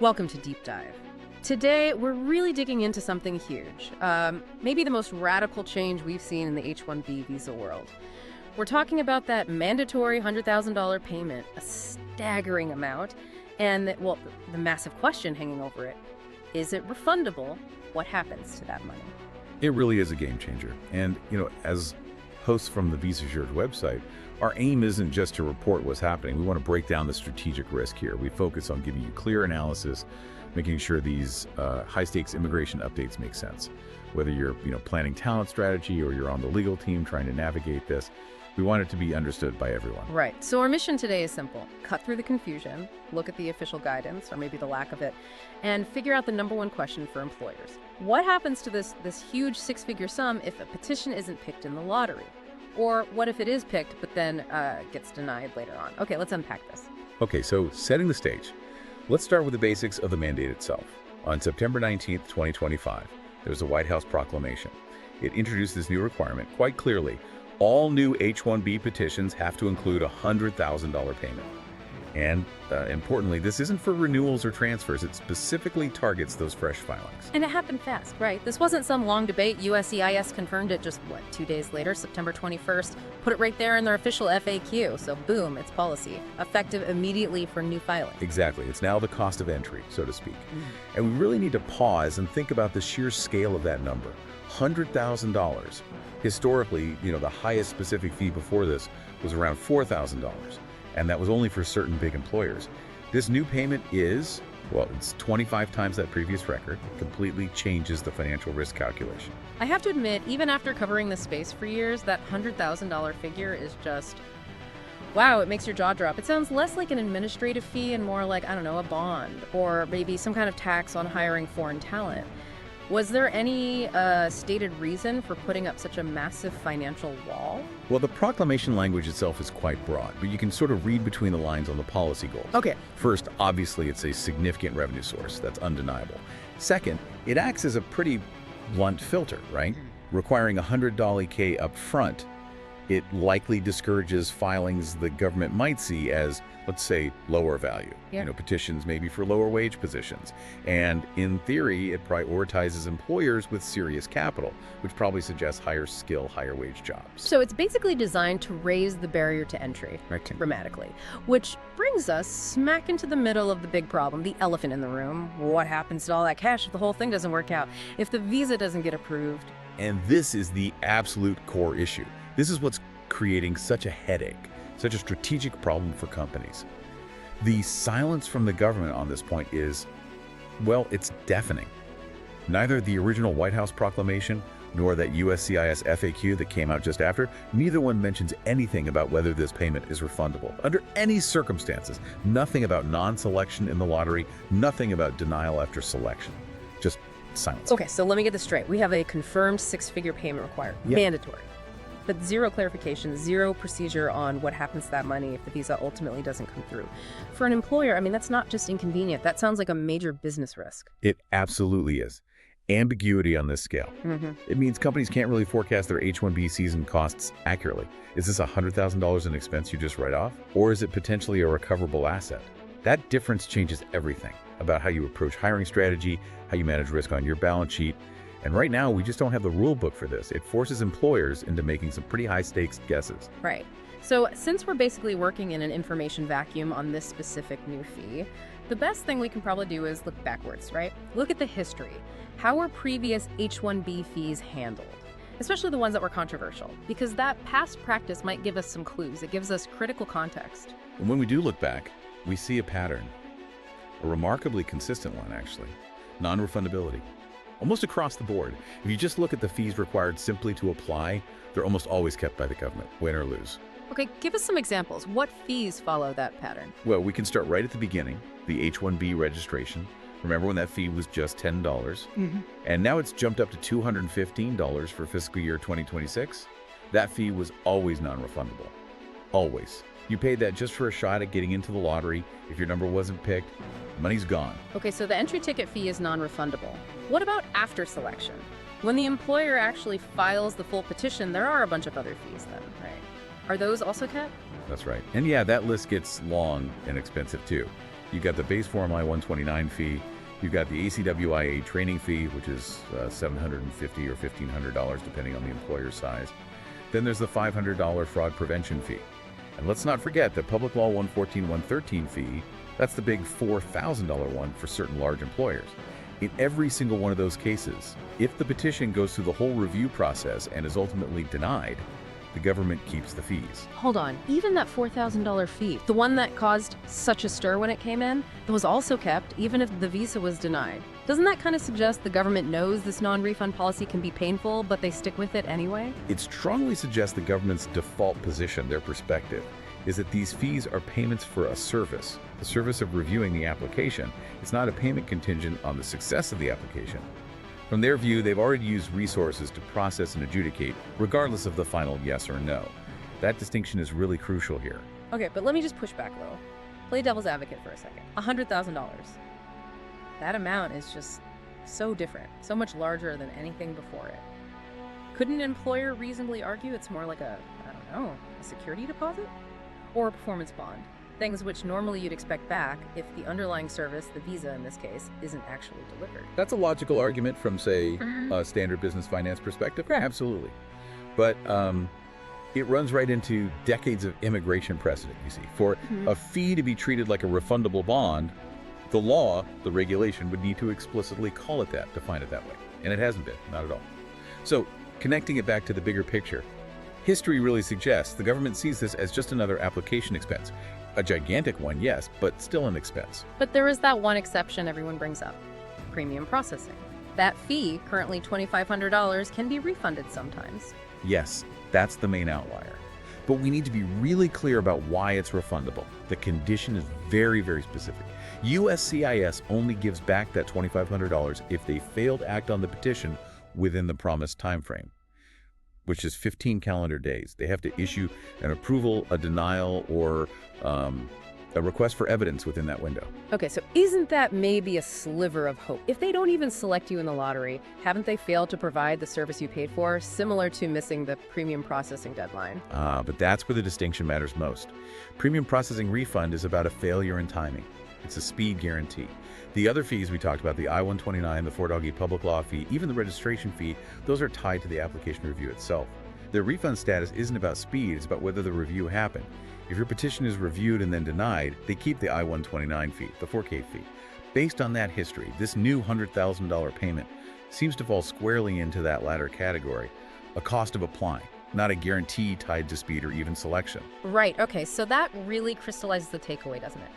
Welcome to Deep Dive. Today, we're really digging into something huge, maybe the most radical change we've seen in the H-1B visa world. We're talking about that mandatory $100,000 payment, a staggering amount, and, the massive question hanging over it. Is it refundable? What happens to that money? It really is a game changer. And, as hosts from the Visa Verge website, our aim isn't just to report what's happening. We want to break down the strategic risk here. We focus on giving you clear analysis, making sure these high-stakes immigration updates make sense. Whether you're, planning talent strategy or you're on the legal team trying to navigate this, we want it to be understood by everyone. Right. So our mission today is simple. Cut through the confusion, look at the official guidance, or maybe the lack of it, and figure out the number one question for employers. What happens to this huge six-figure sum if a petition isn't picked in the lottery? Or what if it is picked, but then gets denied later on? Okay, let's unpack this. Okay, so setting the stage. Let's start with the basics of the mandate itself. On September 19th, 2025, there was a White House proclamation. It introduced this new requirement quite clearly. All new H-1B petitions have to include a $100,000 payment. And importantly, this isn't for renewals or transfers. It specifically targets those fresh filings. And it happened fast, right? This wasn't some long debate. USCIS confirmed it just, 2 days later, September 21st. Put it right there in their official FAQ. So boom, it's policy. Effective immediately for new filings. Exactly. It's now the cost of entry, so to speak. And we really need to pause and think about the sheer scale of that number. $100,000. Historically, the highest specific fee before this was around $4,000. And that was only for certain big employers. This new payment is, it's 25 times that previous record. It completely changes the financial risk calculation. I have to admit, even after covering this space for years, that $100,000 figure is just, wow, it makes your jaw drop. It sounds less like an administrative fee and more like, a bond, or maybe some kind of tax on hiring foreign talent. Was there any stated reason for putting up such a massive financial wall? Well, the proclamation language itself is quite broad, but you can sort of read between the lines on the policy goals. Okay. First, obviously, it's a significant revenue source. That's undeniable. Second, it acts as a pretty blunt filter, right? Requiring $100K up front, it likely discourages filings the government might see as, let's say, lower value. Yeah. Petitions maybe for lower wage positions. And in theory, it prioritizes employers with serious capital, which probably suggests higher skill, higher wage jobs. So it's basically designed to raise the barrier to entry, dramatically. Which brings us smack into the middle of the big problem, the elephant in the room. What happens to all that cash if the whole thing doesn't work out? If the visa doesn't get approved? And this is the absolute core issue. This is what's creating such a headache, such a strategic problem for companies. The silence from the government on this point is, it's deafening. Neither the original White House proclamation nor that USCIS FAQ that came out just after, neither one mentions anything about whether this payment is refundable. Under any circumstances, nothing about non-selection in the lottery, nothing about denial after selection. Just silence. Okay, so let me get this straight. We have a confirmed six-figure payment required, mandatory. But zero clarification, zero procedure on what happens to that money if the visa ultimately doesn't come through. For an employer, that's not just inconvenient. That sounds like a major business risk. It absolutely is. Ambiguity on this scale. It means companies can't really forecast their H-1B season costs accurately. Is this $100,000 in expense you just write off? Or is it potentially a recoverable asset? That difference changes everything about how you approach hiring strategy, how you manage risk on your balance sheet. And right now, we just don't have the rule book for this. It forces employers into making some pretty high-stakes guesses. Right. So since we're basically working in an information vacuum on this specific new fee, the best thing we can probably do is look backwards, right? Look at the history. How were previous H-1B fees handled? Especially the ones that were controversial, because that past practice might give us some clues. It gives us critical context. And when we do look back, we see a pattern. A remarkably consistent one, actually. Non-refundability. Almost across the board. If you just look at the fees required simply to apply, they're almost always kept by the government, win or lose. Okay, give us some examples. What fees follow that pattern? Well, we can start right at the beginning, the H-1B registration. Remember when that fee was just $10? And now it's jumped up to $215 for fiscal year 2026? That fee was always non-refundable. Always. You paid that just for a shot at getting into the lottery. If your number wasn't picked, money's gone. Okay, so the entry ticket fee is non-refundable. What about after selection? When the employer actually files the full petition, there are a bunch of other fees then, right? Are those also kept? That's right. And yeah, that list gets long and expensive too. You've got the base Form I-129 fee. You've got the ACWIA training fee, which is $750 or $1,500, depending on the employer size. Then there's the $500 fraud prevention fee. And let's not forget the Public Law 114-113 fee. That's the big $4,000 one for certain large employers. In every single one of those cases, if the petition goes through the whole review process and is ultimately denied, the government keeps the fees. Hold on, even that $4,000 fee, the one that caused such a stir when it came in, that was also kept even if the visa was denied. Doesn't that kind of suggest the government knows this non-refund policy can be painful, but they stick with it anyway? It strongly suggests the government's default position, their perspective, is that these fees are payments for a service, the service of reviewing the application. It's not a payment contingent on the success of the application. From their view, they've already used resources to process and adjudicate, regardless of the final yes or no. That distinction is really crucial here. Okay, but let me just push back a little. Play devil's advocate for a second. $100,000. That amount is just so different, so much larger than anything before it. Couldn't an employer reasonably argue it's more like a security deposit? Or a performance bond? Things which normally you'd expect back if the underlying service, the visa in this case, isn't actually delivered. That's a logical argument from, say, a standard business finance perspective. Correct. Absolutely. But it runs right into decades of immigration precedent, you see. For a fee to be treated like a refundable bond, the law, the regulation, would need to explicitly call it that, define it that way. And it hasn't been, not at all. So, connecting it back to the bigger picture, history really suggests the government sees this as just another application expense. A gigantic one, yes, but still an expense. But there is that one exception everyone brings up, premium processing. That fee, currently $2,500, can be refunded sometimes. Yes, that's the main outlier. But we need to be really clear about why it's refundable. The condition is very, very specific. USCIS only gives back that $2,500 if they fail to act on the petition within the promised time frame, which is 15 calendar days. They have to issue an approval, a denial, or a request for evidence within that window. Okay, so isn't that maybe a sliver of hope? If they don't even select you in the lottery, haven't they failed to provide the service you paid for, similar to missing the premium processing deadline? But that's where the distinction matters most. Premium processing refund is about a failure in timing. It's a speed guarantee. The other fees we talked about, the I-129, the $4 public law fee, even the registration fee, those are tied to the application review itself. Their refund status isn't about speed, it's about whether the review happened. If your petition is reviewed and then denied, they keep the I-129 fee, the 4K fee. Based on that history, this new $100,000 payment seems to fall squarely into that latter category, a cost of applying, not a guarantee tied to speed or even selection. Right, okay, so that really crystallizes the takeaway, doesn't it?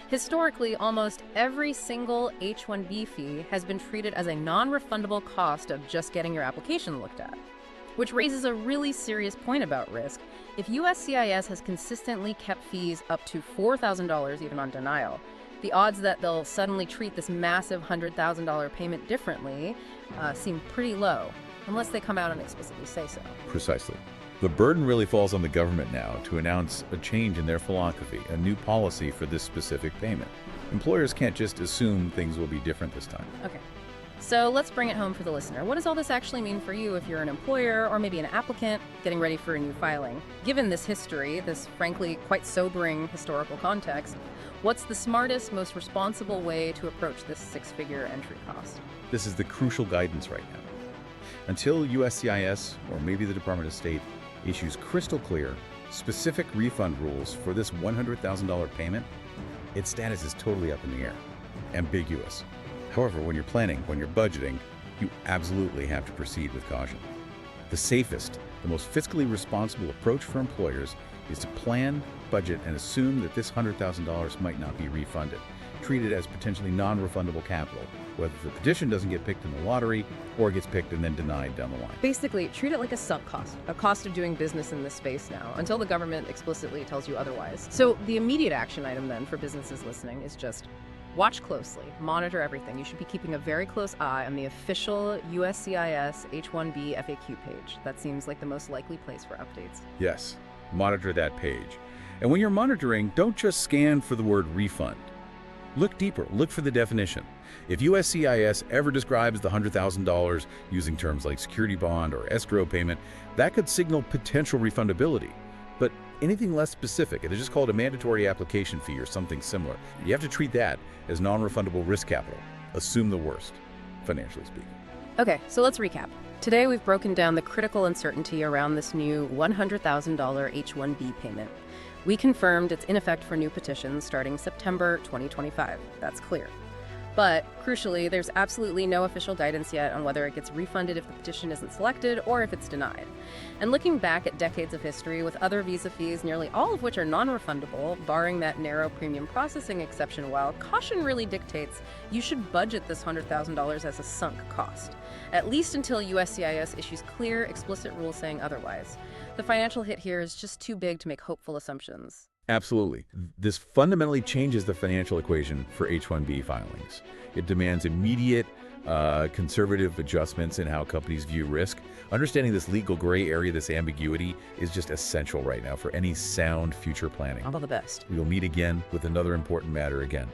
Historically, almost every single H-1B fee has been treated as a non-refundable cost of just getting your application looked at, which raises a really serious point about risk. If USCIS has consistently kept fees up to $4,000 even on denial, the odds that they'll suddenly treat this massive $100,000 payment differently seem pretty low, unless they come out and explicitly say so. Precisely. The burden really falls on the government now to announce a change in their philosophy, a new policy for this specific payment. Employers can't just assume things will be different this time. Okay. So let's bring it home for the listener. What does all this actually mean for you if you're an employer or maybe an applicant getting ready for a new filing? Given this history, this frankly quite sobering historical context, what's the smartest, most responsible way to approach this six-figure entry cost? This is the crucial guidance right now. Until USCIS, or maybe the Department of State, issues crystal clear, specific refund rules for this $100,000 payment, its status is totally up in the air, ambiguous. However, when you're planning, when you're budgeting, you absolutely have to proceed with caution. The safest, the most fiscally responsible approach for employers is to plan, budget, and assume that this $100,000 might not be refunded. Treat it as potentially non-refundable capital, whether the petition doesn't get picked in the lottery or gets picked and then denied down the line. Basically, treat it like a sunk cost, a cost of doing business in this space now, until the government explicitly tells you otherwise. So the immediate action item then for businesses listening is just watch closely, monitor everything. You should be keeping a very close eye on the official USCIS H-1B FAQ page. That seems like the most likely place for updates. Yes, monitor that page. And when you're monitoring, don't just scan for the word refund. Look deeper, look for the definition. If USCIS ever describes the $100,000 using terms like security bond or escrow payment, that could signal potential refundability. But Anything less specific, and they just call it a mandatory application fee or something similar, you have to treat that as non-refundable risk capital. Assume the worst, financially speaking. Okay, so let's recap. Today we've broken down the critical uncertainty around this new $100,000 H-1B payment. We confirmed it's in effect for new petitions starting September 2025. That's clear. But, crucially, there's absolutely no official guidance yet on whether it gets refunded if the petition isn't selected or if it's denied. And looking back at decades of history with other visa fees, nearly all of which are non-refundable, barring that narrow premium processing exception, while caution really dictates you should budget this $100,000 as a sunk cost, at least until USCIS issues clear, explicit rules saying otherwise. The financial hit here is just too big to make hopeful assumptions. Absolutely. This fundamentally changes the financial equation for H-1B filings. It demands immediate, conservative adjustments in how companies view risk. Understanding this legal gray area, this ambiguity, is just essential right now for any sound future planning. All the best. We will meet again with another important matter again.